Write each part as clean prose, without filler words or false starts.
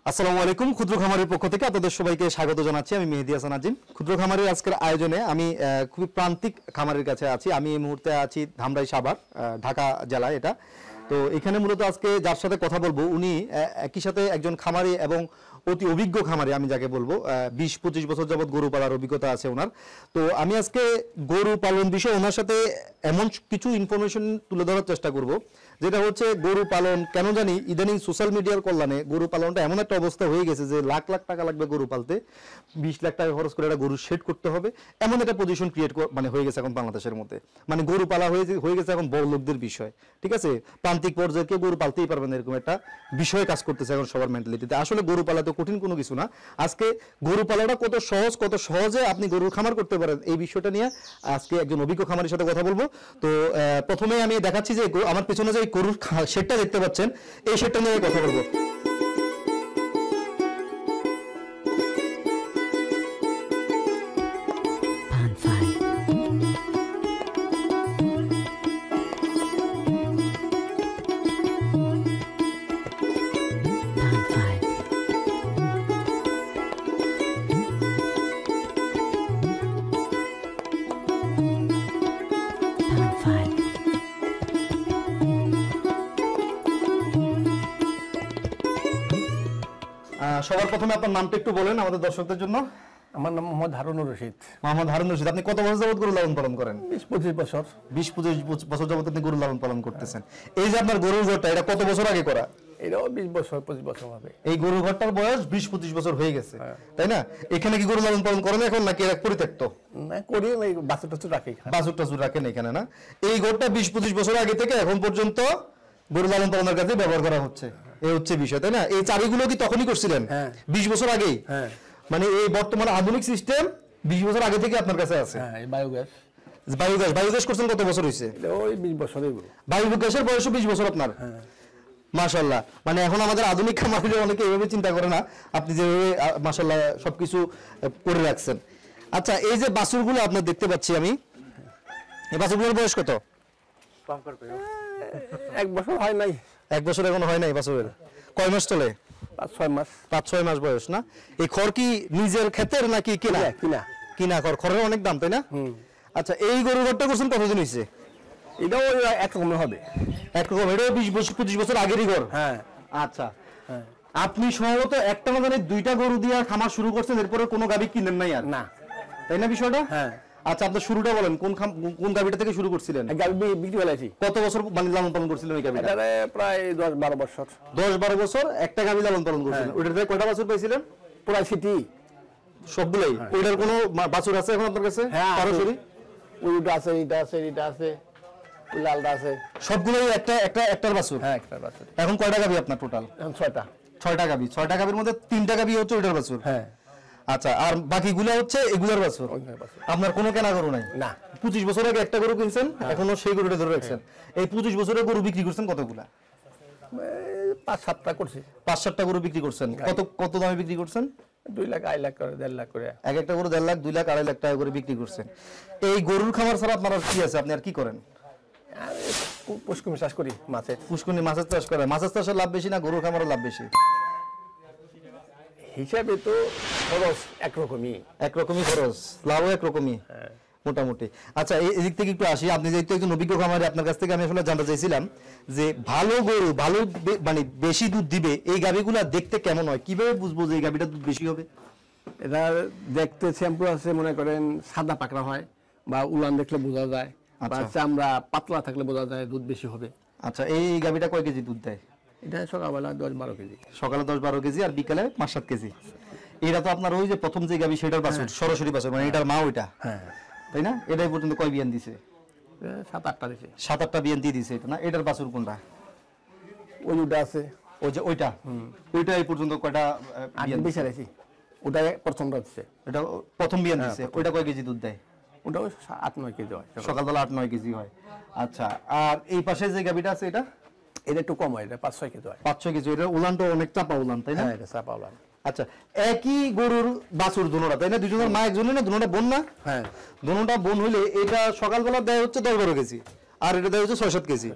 আসসালামু আলাইকুম ক্ষুদ্র খামারের পক্ষ থেকে আপনাদের সবাইকে স্বাগত জানাচ্ছি। আমি মেহেদী হাসান আজিম। ক্ষুদ্র খামারের আজকের আয়োজনে আমি খুবই প্রান্তিক খামারের কাছে আছি। আমি এই মুহূর্তে আছি ধামরাই সাভার, ঢাকা জেলায় এটা। তো এখানে মূলত আজকে যার সাথে কথা বলবো উনি একই সাথে একজন খামারি এবং অতি অভিজ্ঞ খামারি, আমি যাকে বলবো 20-25 বছর যাবত গরু পালার অভিজ্ঞতা আছে ওনার। তো আমি আজকে গরু পালন বিষয়ে ওনার সাথে এমন কিছু ইনফরমেশন তুলে ধরার চেষ্টা করব, যেটা হচ্ছে গরু পালন কেন জানি ইদানিং সোশ্যাল মিডিয়ার কল্যাণে গরু পালনটা এমন একটা অবস্থা হয়ে গেছে যে লাখ লাখ টাকা লাগবে গরু পালতে, 20 লাখ টাকা খরচ করে একটা গরু শেড করতে হবে, এমন একটা পজিশন ক্রিয়েট মানে হয়ে গেছে এখন বাংলাদেশের মধ্যে। মানে গরু পালা হয়ে গেছে এখন বড় লোকদের বিষয়, ঠিক আছে? প্রান্তিক পর্যায়ে কেউ গরু পালতেই পারবে না, এরকম একটা বিষয় কাজ করতেছে এখন সবার মেন্টালিটিতে। আসলে গরু পালা তো কঠিন কোনো কিছু না। আজকে গরু পালাটা কত সহজে আপনি গরুর খামার করতে পারেন, এই বিষয়টা নিয়ে আজকে একজন অভিজ্ঞ খামারের সাথে কথা বলবো। তো প্রথমে আমি দেখাচ্ছি যে আমার পেছনে যে গরুর শেডটা দেখতে পাচ্ছেন, এই শেডটা নিয়ে কথা বলবো। সবার প্রথমে আপনার নামটা একটু বলেন আমাদের দর্শকদের জন্য। আমার নাম মোহাম্মদ হারুনুর রশিদ। মোহাম্মদ হারুনুর রশিদ, আপনি কত বছর যাবত গরু লালন পালন করেন? 20-25 বছর। 20-25 বছর যাবত আপনি গরু লালন পালন করতেছেন। এই যে আপনার গরুর ঘরটা, এটা কত বছর আগে করা? এটাও 20-25 বছর হবে। এই গরুর ঘরটার বয়স 20-25 বছর হয়ে গেছে, তাই না? এখানে কি গরু লালন পালন করেন এখন নাকি পরিত্যক্ত? না, করি এই বাছুর টাছুর রাখি। বাছুর টাছুর রাখেন এখানে, না? এই ঘরটা 20-25 বছর আগে থেকে এখন পর্যন্ত গরু লালন পালনের কাজে ব্যবহার করা হচ্ছে, এই হচ্ছে বিষয়, তাই না? এই চাবিগুলো কি তখনই করছিলেন? 20 বছর আগেই? হ্যাঁ। মানে এই বর্তমানে আধুনিক সিস্টেম 20 বছর আগে থেকে আপনার কাছে আছে? হ্যাঁ, বায়োগ্যাস। বায়োগ্যাস করছেন কত বছর হয়েছে? ওই 20 বছরই। বায়োগ্যাসের বয়স 20 বছর আপনার? হ্যাঁ। মাশাআল্লাহ। মানে এখন আমাদের আধুনিক খামারিরা অনেকে এইভাবে চিন্তা করে না, আপনি যেভাবে মাশাআল্লাহ সবকিছু করে রাখছেন। আচ্ছা, এই যে বাছুরগুলো আপনার দেখতে পাচ্ছি আমি, এই বাছুরগুলোর বয়স কত? 1 বছর হয় নাই। 1 বছর এখন হয় নাই বাছুরের? কয় মাস চলে? 5-6 মাস। 5-6 মাস বয়স, না? এই খড় কি নিজের ক্ষেতের নাকি কিনা? কিনা খড়। খড়ের অনেক দাম, তাই না? আচ্ছা, এই গরুর ঘরটা করছেন কতদিন হয়েছে? এটাও একরকমের হবে। একরকম, এটাও 20-25 বছর আগেরই ঘর? হ্যাঁ। আচ্ছা, আপনি সম্ভবত একটা না জানি 2টা গরু দিয়ে খামার শুরু করছেন, এরপরে কোনো গাভী কিনেন নাই আর? না, তাই না বিষয়টা? হ্যাঁ। আচ্ছা, আপনার শুরুটা বলেন, কোন গাভীটা থেকে শুরু করছিলেন? গাভী বিক্রি করেছি। কত বছর মানে লালন পালন করছিলেন ওই গাভীটা? এটা প্রায় 10-12 বছর। 10-12 বছর একটা গাভী লালন পালন করছিলেন। ওইটার থেকে কয়টা বাছুর পাইছিলেন? পুরা সিটি সবগুলাই? ওইটার কোনো বাছুর আছে এখন আপনার কাছে? হ্যাঁ, সরাসরি ওইটা আছে, এটা আছে, ওই লালটা আছে। সবগুলোই একটার বাছুর? হ্যাঁ, একটার বাছুর। এখন কয়টা গাভী আপনার টোটাল? এখন 6টা। 6টা গাভী। 6টা গাভীর মধ্যে 3টা গাভী হচ্ছে ওইটার বাছুর? হ্যাঁ। আচ্ছা, আর বাকিগুলো হচ্ছে এগুলার বাছুর? আপনার কোনো কেনা গরু নাই? না। 25 বছর আগে একটা গরু কিনছেন, এখনো সেই গরুটা ধরে রাখছেন। এই 25 বছরের গরু বিক্রি করছেন কতগুলা? 5-7টা করছি। 5-7টা গরু বিক্রি করছেন। কত দামে বিক্রি করছেন? 2 লাখ, 2.5 লাখ করে, 1.5 লাখ করে। এক একটা গরু 1.5 লাখ, 2 লাখ, 2.5 লাখ টাকা করে বিক্রি করছেন। এই গরুর খামার ছাড়া আপনার আর কি আছে? আপনি আর কি করেন? পুষ্কুনি চাষ করি, মাছের চাষ করেন। মাছের চাষের লাভ বেশি না গরুর খামারের লাভ বেশি? হিসাবে তো খরচ একরকমই খরচ, লাভও একরকমই মোটামুটি। আচ্ছা, এই দিক থেকে একটু আসি। আপনি যেহেতু একজন অভিজ্ঞ খামারি, আপনার কাছ থেকে আমি আসলে জানতে চাইছিলাম যে ভালো গরু, ভালো মানে বেশি দুধ দিবে এই গাভীগুলা দেখতে কেমন হয়? কিভাবে বুঝবো যে এই গাভীটা দুধ বেশি হবে? এটা দেখতে শ্যাম্পু আছে, মনে করেন সাদা পাকড়া হয়, বা উলান দেখলে বোঝা যায়, বা চামড়া পাতলা থাকলে বোঝা যায় দুধ বেশি হবে। আচ্ছা, এই গাভীটা কয় কেজি দুধ দেয়? এটা সকালবেলা 10-12 কেজি। সকালে 10-12 কেজি, আর বিকালে 5-7 কেজি। এটা তো আপনার ওই যে প্রথম যে গাভী সেটার বাছুর, সরাসরি বাছুর, মানে এটার মা ওইটা? হ্যাঁ, তাই না? এটাই পর্যন্ত কয় বিয়ান দিছে? 7-8টা দিছে। 7-8টা বিয়ান দিয়ে দিছে, এটা না? এটার বাছুর কোনটা? ওইটা আছে, ওই যে ওইটা এই পর্যন্ত কয়টা বিয়ান দিছে? ওটা প্রথমটা দিছে, এটা প্রথম বিয়ান দিছে। ওইটা কয় কেজি দুধ দেয়? ওটাও 8-9 কেজি হয়, সকালবেলা 8-9 কেজি হয়। আচ্ছা, আর এই পাশে যে গাভীটা আছে এটা একটু কম হয়, এটা 5-6 কেজি হয়। 5-6 কেজি। এটা উলানটা অনেক চাপা উলান, তাই না? হ্যাঁ, এটা চাপা উলান। আচ্ছা, একই গরুর বাছুর দুনোটা, তাই না? দুজনের মা একজনের না, দুনোটা বোন না? হ্যাঁ, দুনোটা বোন হইলে এটা সকালবেলা দেয় হচ্ছে 10-12 কেজি, আর এটা দেয় হচ্ছে 6-7 কেজি।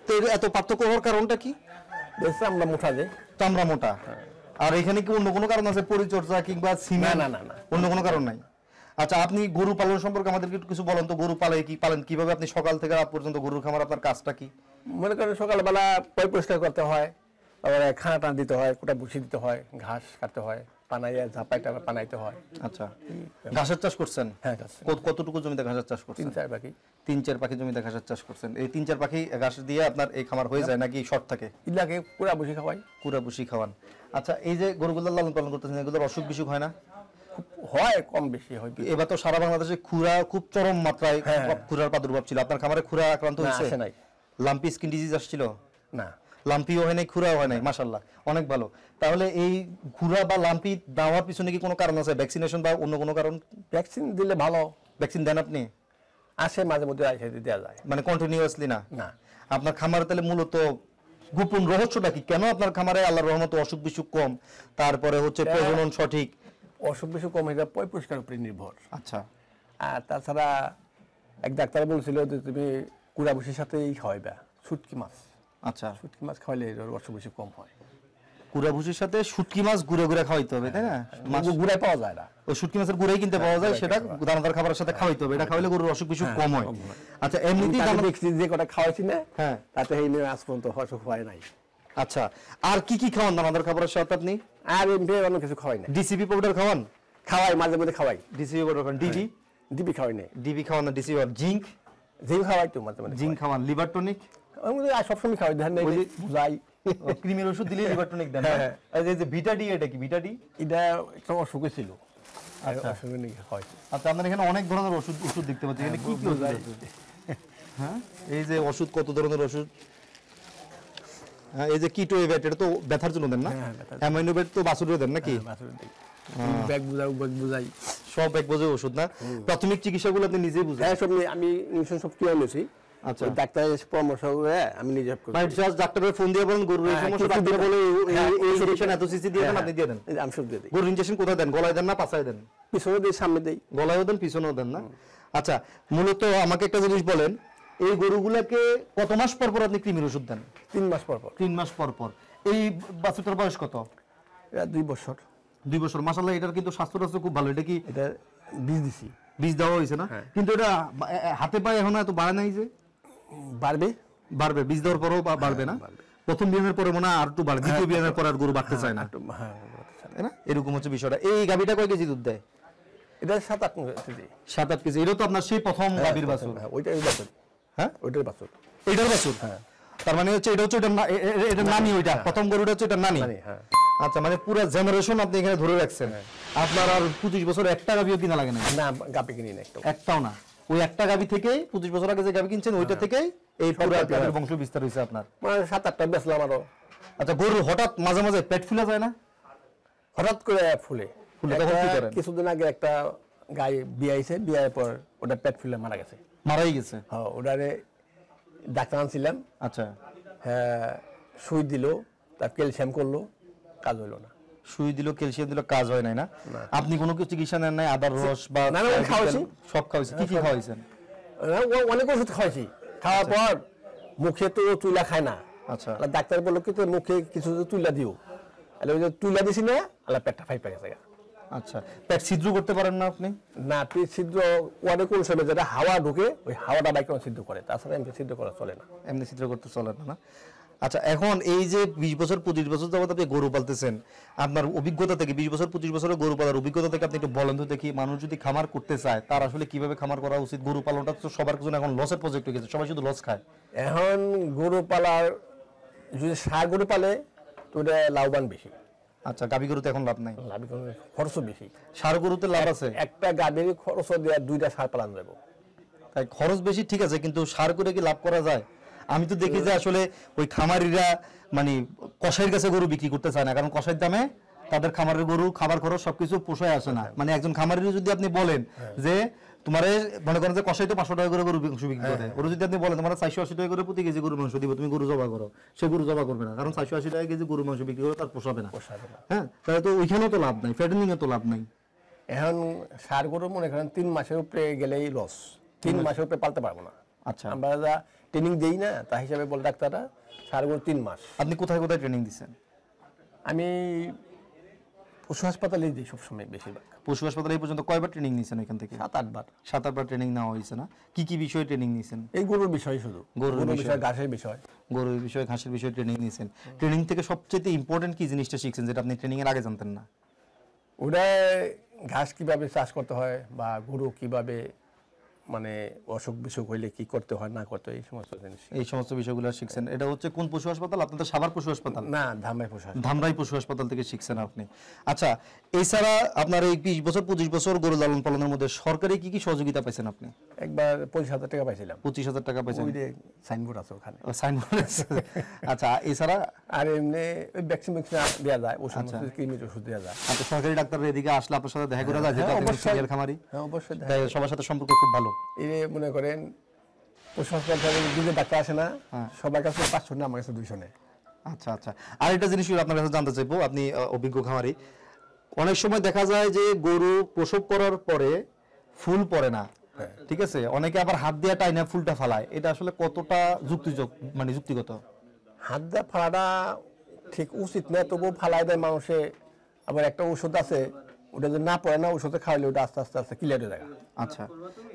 তো এত পার্থক্য হওয়ার কারণটা কি? চামড়া মোটা, যে চামড়া মোটা। আর এখানে কি অন্য কোনো কারণ আছে, পরিচর্যা কিংবা সিমেন্ট? না না না, অন্য কোনো কারণ নাই। আচ্ছা, আপনি গরু পালন সম্পর্কে আমাদেরকে একটু কিছু বলেন তো। গরু পালেন কিভাবে? আপনি সকাল থেকে রাত পর্যন্ত গরুর খামার, আপনার কাজটা কি? মনে করেন সকালবেলা পরিষ্কার করতে হয়, তারপরে খানা টান দিতে হয়, কোটা ভুসি দিতে হয়, ঘাস কাটতে হয়, পানাইয়া ঝাপাইটা পানাইতে হয়। আচ্ছা, ঘাসের চাষ করছেন? হ্যাঁ। কতটুকু জমিতে ঘাসের চাষ করছেন? 3-4 পাখি। 3-4 পাখি জমিতে ঘাসের চাষ করছেন। এই 3-4 পাখি ঘাস দিয়ে আপনার এই খামার হয়ে যায় নাকি শর্ট থাকে? ইলাকে পুরা ভুসি খাওয়াই। পুরা ভুসি খাওয়ান। আচ্ছা, এই যে গরুগুলো লালন পালন করতেছেন, এগুলোর অসুখ বিসুখ হয় না? হয়, কম বেশি হয়। এবার তো সারা বাংলাদেশে খুরা খুব চরম মাত্রায় খুরার প্রাদুর্ভাব ছিল। আপনার খামারে খুরা আক্রান্ত হয়েছে? নাই। লাম্পি স্কিন ডিজিজ আসছিল? না, লাম্পিও হয় নাই, খুরাও হয় নাই, মাশাআল্লাহ, অনেক ভালো। তাহলে এই খুরা বা লাম্পি দেওয়ার পিছনে কি কোনো কারণ আছে, ভ্যাকসিনেশন বা অন্য কোনো কারণ? ভ্যাকসিন দিলে ভালো। ভ্যাকসিন দেন আপনি? আসে মাঝে মধ্যে আসে দেওয়া যায়, মানে কন্টিনিউয়াসলি না? না। আপনার খামারে তাহলে মূলত গোপন রহস্যটা কি? কেন আপনার খামারে আল্লাহর রহমতে অসুখ বিসুখ কম, তারপরে হচ্ছে প্রজনন সঠিক? অসুখ বিসুখ কম হয়ে যায় পরিষ্কার উপরে নির্ভর। আচ্ছা। আর তাছাড়া এক ডাক্তার বলছিল যে তুমি কুড়া ভুসির সাথেই খাওয়াইবা শুটকি মাছ। আচ্ছা, শুটকি মাছ খাওয়াইলে অসুখ বিসুখ কম হয়। কুড়া ভুসির সাথে শুটকি মাছ গুঁড়ে গুঁড়ে খাওয়াইতে হবে, তাই না? মাছ গুঁড়ায় পাওয়া যায় না, ওই শুটকি মাছের গুঁড়াই কিনতে পাওয়া যায়, সেটা দানাদার খাবারের সাথে খাওয়াইতে হবে। এটা খাওয়াইলে গরুর অসুখ বিসুখ কম হয়। আচ্ছা, এমনিতেই যে কটা খাওয়াইছি না, হ্যাঁ, তাতে এই নিয়ে আজ পর্যন্ত অসুখ হয় নাই। আচ্ছা, আর কি কি খাওয়ান দানাদার খাবারের সাথে আপনি? আর এমনি অন্য কিছু খাওয়াই না। ডিসিপি পাউডার খাওয়ান? খাওয়াই, মাঝে মধ্যে খাওয়াই। ডিসিপি পাউডার খাওয়ান? ডিবি খাওয়াই নেই। ডিবি খাওয়ান না, ডিসিপি? জিঙ্ক? জিঙ্ক খাওয়াই তো মাঝে মধ্যে। জিঙ্ক খাওয়ান? Liver tonic? আর সবসময় খাওয়াই, ধান বুঝাই। ক্রিমের ওষুধ দিলে লিভার টনিক দেন? হ্যাঁ। এই যে ভিটা ডি, এটা কি ভিটা ডি? এটা একটা অসুখে ছিল। আচ্ছা, অসুখে নিয়ে খাওয়াই। আচ্ছা, আপনার এখানে অনেক ধরনের ওষুধ দেখতে পাচ্ছি। এখানে কি কি ওষুধ আছে? হ্যাঁ, এই যে ওষুধ, কত ধরনের ওষুধ। হ্যাঁ, এই যে কিটো এভেট, এটা তো ব্যথার জন্য দেন না? অ্যামাইনোভেট তো বাছুরে দেন নাকি? ব্যাগ বুঝাই সব ব্যাগ বুঝে ওষুধ না? প্রাথমিক চিকিৎসাগুলো আপনি নিজেই বুঝেন? হ্যাঁ, সব আমি ইনজেকশন সব কিনে নিয়েছি। আচ্ছা, ডাক্তারের পরামর্শ করে আমি নিজে করি। মানে জাস্ট ডাক্তারের ফোন দিয়ে বলেন গরুর এই সমস্যা, ডাক্তার বলে এই ইনজেকশন এত সিসি দিয়ে দেন, আপনি দিয়ে দেন? আমি সব দিয়ে দিই। গরুর ইনজেকশন কোথায় দেন? গলায় দেন না পাছায় দেন? পিছনে দিই, সামনে দিই। গলায়ও দেন, পিছনেও দেন না? আচ্ছা, মূলত আমাকে একটা জিনিস বলেন, এই গরুগুলোকে কত মাস পর পর আপনি কৃমির ওষুধ দেন? 3 মাস পর পর। 3 মাস পর পর। এই বাচ্চাটার বয়স কত? এটা 2 বছর। 2 বছর, মাশাআল্লাহ। এটার কিন্তু স্বাস্থ্য খুব ভালো। এটা কি এটা বীজ দিছি? বীজ দেওয়া হয়েছে না? কিন্তু এটা হাতে পায়ে এখন এত বাড়ে নাই যে? বাড়বে বীজ দেওয়ার পরও বাড়বে না? প্রথম বিয়ানের পরে মনে হয় আর একটু বাড়বে, দ্বিতীয় বিয়ানের পরে আর গরু বাড়তে চায় না, তাই না? এরকম হচ্ছে বিষয়টা। এই গাভীটা কয় কেজি দুধ দেয়? এটা 7-8 কেজি। 7-8 কেজি। এটা তো আপনার সেই প্রথম গাভীর বাছুর? ওইটার বাছুর। হ্যাঁ, ওইটার বাছুর। এটার বাছুর? হ্যাঁ। তার মানে হচ্ছে এটা হচ্ছে এটা নানি, ওইটা প্রথম গরুটা হচ্ছে এটা নানি? হ্যাঁ। আচ্ছা, মানে পুরো জেনারেশন আপনি এখানে ধরে রাখছেন। আপনার আর 25 বছর একটা গাভীও কিনা লাগে না? না, গাভী কিনি না, একটাও না। ওই একটা গাভী থেকেই 25 বছর আগে যে গাভী কিনছেন, ওইটা থেকেই এই পুরো গাভীর বংশ বিস্তার হয়েছে আপনার? মানে 7-8টা বেচলাম আরো। আচ্ছা, গরু হঠাৎ মাঝে মাঝে পেট ফুলে যায় না? হঠাৎ করে ফুলে তখন কি করেন? কিছুদিন আগে একটা গাই বিয়াইছে, বিয়ার পর ওটা পেট ফুলে মারা গেছে। মারাই গেছে? হ্যাঁ, ওটারে ডাক্তার আনছিলাম। আচ্ছা। হ্যাঁ, সুই দিল, তার ক্যালসিয়াম করলো, কাজ হইলো না। সুই দিল, ক্যালসিয়াম দিল, কাজ হয় নাই না? আপনি কোনো কিছু চিকিৎসা নেন নাই? আদার রস বা? না, খাওয়াইছি। সব খাওয়াইছি? কি কি খাওয়াইছেন? অনেক ওষুধ খাওয়াইছি। খাওয়ার পর মুখে তো তুলা খায় না। আচ্ছা। ডাক্তার বললো কি তোর মুখে কিছু তুলা দিও। তুলা দিছি না, আল্লাহ পেটটা ফাইপা গেছে। আচ্ছা, পেট ছিদ্র করতে পারেন না আপনি? না, পেট ছিদ্র অনেক কোন সময় যেটা হাওয়া ঢুকে, ওই হাওয়াটা বাইকে ছিদ্র করে, তাছাড়া এমনি ছিদ্র করা চলে না। এমনি ছিদ্র করতে চলে না? আচ্ছা, এখন এই যে 20 বছর 25 বছর যাবত আপনি গরু পালতেছেন, আপনার অভিজ্ঞতা থেকে 20 বছর 25 বছরের গরু পালার অভিজ্ঞতা থেকে আপনি একটু বলেন তো দেখি, মানুষ যদি খামার করতে চায় তার আসলে কিভাবে খামার করা উচিত? গরু পালনটা তো সবার জন্য এখন লসের প্রজেক্ট হয়ে গেছে, সবাই শুধু লস খায়। এখন গরু পালার, যদি ষাঁড় গরু পালে তো এটা লাভবান বেশি। আচ্ছা, গাভী গরুতে এখন লাভ নাই? লাভ খরচও বেশি। ষাঁড় গরুতে লাভ আছে? একটা গাভীর খরচ দেওয়া 2টা ষাঁড় পালানো যাবো। তাই খরচ বেশি, ঠিক আছে, কিন্তু ষাঁড় করে কি লাভ করা যায়? আমি তো দেখি যে আসলে ওই খামারিরা মানে কসাইয়ের কাছে গরু বিক্রি করতে চায় না, কারণ কসাইয়ের দামে তাদের খামারের গরু খাবার খরচ সবকিছু পোষায় আসে না। মানে একজন খামারির যদি আপনি বলেন যে তোমারে মনে করেন যে কসাই তো 500 টাকা করে গরু মাংস বিক্রি করে, ওরা যদি আপনি বলেন তোমার 480 টাকা করে প্রতি কেজি গরু মাংস দিব, তুমি গরু জবা করো, সে গরু জবা করবে না, কারণ 480 টাকা কেজি গরু মাংস বিক্রি করে তার পোষাবে না। হ্যাঁ, তাহলে তো ওইখানেও তো লাভ নাই, ফ্যাটেনিং এ তো লাভ নাই। এখন ষাঁড় গরু মনে করেন 3 মাসের উপরে গেলেই লস, 3 মাসের উপরে পালতে পারবো না। আচ্ছা, আমরা যা ট্রেনিং দেই না তা হিসাবে বল ডাক্তাররা ষাঁড় গরু 3 মাস। আপনি কোথায় কোথায় ট্রেনিং দিচ্ছেন? আমি পশু হাসপাতালেই দিই সবসময় বেশিরভাগ। পশু হাসপাতালে এই পর্যন্ত কয়বার ট্রেনিং নিয়েছেন এখান থেকে? 7-8 বার। 7-8 বার ট্রেনিং নেওয়া হয়েছে না? কি কি বিষয়ে ট্রেনিং নিয়েছেন? এই গরুর বিষয়, শুধু গরুর বিষয়, ঘাসের বিষয়, গরুর বিষয়ে, ঘাসের বিষয়ে ট্রেনিং নিয়েছেন। ট্রেনিং থেকে সবচেয়ে ইম্পর্টেন্ট কি জিনিসটা শিখছেন যেটা আপনি ট্রেনিং এর আগে জানতেন না? ওটা ঘাস কিভাবে চাষ করতে হয় বা গরু কিভাবে মানে অসুখ বিসুখ হইলে কি করতে হয় না করতে হয়, এই সমস্ত বিষয়গুলো শিখছেন। এটা হচ্ছে কোন পশু হাসপাতাল? আপনাদের সাভার পশু হাসপাতাল না, ধামরাই পশু হাসপাতাল। ধামরাই পশু হাসপাতাল থেকে শিখছেন আপনি। আচ্ছা, এছাড়া আপনার এই 20 বছর 25 বছর গরু লালন পালনের মধ্যে সরকারি কি কি সহযোগিতা পাইছেন আপনি? একবার 25,000 টাকা পাইছিলাম। 25,000 টাকা পাইছেন? ওই যে সাইনবোর্ড আছে ওখানে। সাইনবোর্ড আছে। আচ্ছা, এছাড়া আর এমনি ওই ভ্যাকসিন দেওয়া যায়, ওষুধ কৃমির ওষুধ দেওয়া যায়। আচ্ছা, সরকারি ডাক্তার এদিকে আসলে আপনার সাথে দেখা করে যায়, যেটা সিনিয়র খামারি? হ্যাঁ, অবশ্যই। সবার সাথে সম্পর্ক খুব ভালো। এই মনে করেন পশু হাসপাতালে দুটো ডাক্তার আসে না, সবার কাছে 500 নেয়, আমার কাছে 200 নেয়। আচ্ছা আচ্ছা, আর একটা জিনিস আপনার কাছে জানতে চাইবো, আপনি অভিজ্ঞ খামারি, অনেক সময় দেখা যায় যে গরু প্রসব করার পরে ফুল পড়ে না, ঠিক আছে, অনেকে আবার হাত দিয়ে টাইনা ফুলটা ফালায়, এটা আসলে কতটা যুক্তিগত? হাত দিয়ে ফালাটা ঠিক উচিত না, তবুও ফালাই দেয় মানুষে। আবার একটা ওষুধ আছে, ওটা যদি না পড়ে না, ওষুধে খাওয়ালে ওটা আস্তে আস্তে আস্তে ক্লিয়ার হয়ে যায়। আচ্ছা,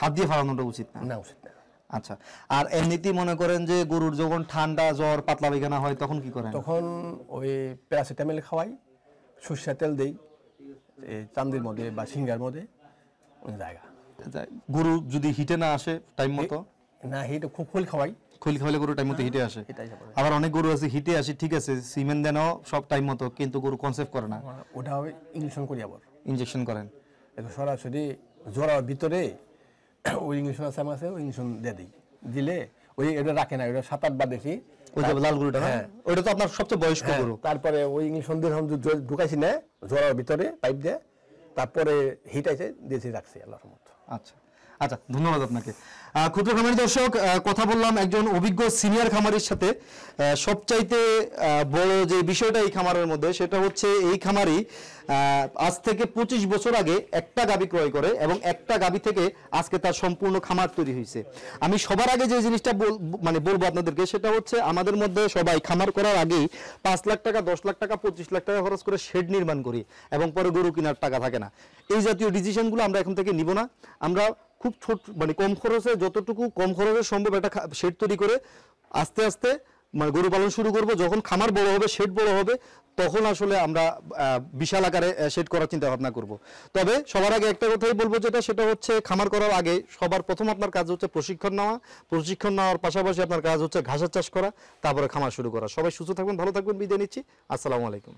হাত দিয়ে ফালানোটা উচিত না? উচিত না। আচ্ছা, আর এমনিতেই মনে করেন যে গরুর যখন ঠান্ডা জ্বর পাতলা পায়খানা হয় তখন কি করেন? তখন ওই প্যারাসিটামল খাওয়াই, সরষের তেল দেই চান্দির মধ্যে বা সিঙ্গার মধ্যে জায়গা। গরু যদি হিটে না আসে টাইম মতো? না, হিটে খুব খোল খাওয়াই, খোল খাওয়ালে গরু টাইম মতো হিটে আসে। আবার অনেক গরু আছে হিটে আসে, ঠিক আছে, সিমেন্ট দেন সব টাইম মতো, কিন্তু গরু কনসেপ্ট করে না, ওটা ইঞ্জেকশন করি। আবার ইনজেকশন করেন? এটা সরাসরি জ্বরার ভিতরে ওই ইঞ্জেকশন আছে, আমার আছে, ওই ইঞ্জেকশন দিয়ে দিই। দিলে ওই এটা রাখে না, ওটা 7-8 বার দেখি। ওই যে লাল গরুটা, হ্যাঁ, ওটা তো আপনার সবচেয়ে বয়স্ক গরু। তারপরে ওই ইঞ্জেকশন দিয়ে ঢুকাইছি না জ্বরার ভিতরে পাইপ দিয়ে, তারপরে হিট আছে দিয়েছি, রাখছি আল্লাহর রহমতে। আচ্ছা আচ্ছা, ধন্যবাদ আপনাকে। ক্ষুদ্র খামারি দর্শক, কথা বললাম একজন অভিজ্ঞ সিনিয়র খামারির সাথে। সবচাইতে বড় যে বিষয়টা এই খামারের মধ্যে, সেটা হচ্ছে এই খামারি আজ থেকে 25 বছর আগে একটা গাভী ক্রয় করে এবং একটা গাভী থেকে আজকে তার সম্পূর্ণ খামার তৈরি হয়েছে। আমি সবার আগে যে জিনিসটা বলবো আপনাদেরকে, সেটা হচ্ছে আমাদের মধ্যে সবাই খামার করার আগেই 5 লাখ টাকা, 10 লাখ টাকা, 25 লাখ টাকা খরচ করে শেড নির্মাণ করি এবং পরে গরু কেনার টাকা থাকে না। এই জাতীয় ডিসিশনগুলো আমরা এখন থেকে নিব না। আমরা খুব ছোট কম খরচে, যতটুকু কম খরচে সম্ভব একটা শেড তৈরি করে আস্তে আস্তে গরু পালন শুরু করব। যখন খামার বড় হবে, শেড বড় হবে, তখন আসলে আমরা বিশাল আকারে শেড করার চিন্তা ভাবনা করব। তবে সবার আগে একটা কথাই বলবো, সেটা হচ্ছে খামার করার আগে সবার প্রথম আপনার কাজ হচ্ছে প্রশিক্ষণ নেওয়া। প্রশিক্ষণ নেওয়ার পাশাপাশি আপনার কাজ হচ্ছে ঘাসের চাষ করা, তারপরে খামার শুরু করা। সবাই সুস্থ থাকবেন, ভালো থাকবেন, বিদায় নিচ্ছি। আসসালামু আলাইকুম।